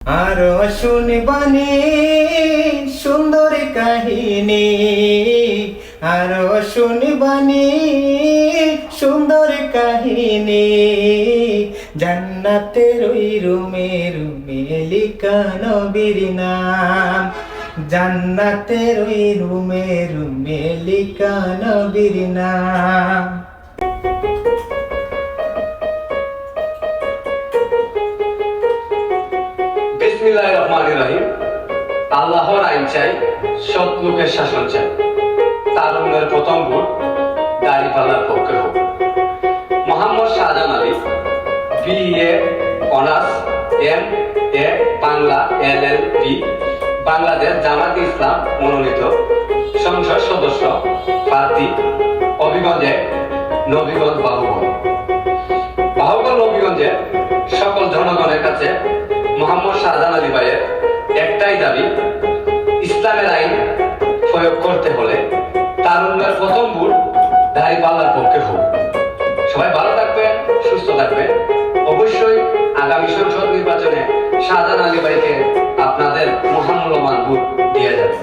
আরো শুনবানি সুন্দর কাহিনী, আরো শুনবানি সুন্দর কাহিনী। জান্নাতের ওই রুমে রুমে লিখা নবীর নাম, জান্নাতের ওই রুমে রুমে লিখা নবীর নাম। বিসমিল্লাহির রহমানির রহিম। আল্লাহর আইন চাই, সৎ লোকের শাসন চাই। তারুণ্যের প্রথম ভোট দাঁড়িপাল্লার পক্ষে হোক। Mohammad Shahjahan Ali, BA honours, MA Bangla, LLB, Bangladesh Jamaat Islam মনোনীত সংসদ সদস্য প্রার্থী, হবিগঞ্জে নবীগঞ্জ বাহুগঞ্জ। বাহুগঞ্জ নবীগঞ্জের সকল জনগণের কাছে মোহাম্মদ শাহজাহান আলী ভাইয়ের একটাই দাবি, ইসলামের আইন প্রয়োগ করতে হলে তারুণ্যের প্রথম ভোট দাঁড়িপাল্লার পক্ষে হোক। সবাই ভালো থাকবেন, সুস্থ থাকবেন। অবশ্যই আগামী সংসদ নির্বাচনে শাহজাহান আলী ভাইকে আপনাদের মহামূল্যবান ভোট দিয়ে যাবে।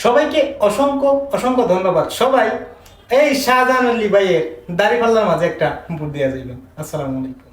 সবাইকে অসংখ্য অসংখ্য ধন্যবাদ। সবাই এই শাহজাহান আলী ভাইয়ের দাঁড়িপাল্লার মাঝে একটা ভোট দেওয়া যাইবেন। আসসালামু আলাইকুম।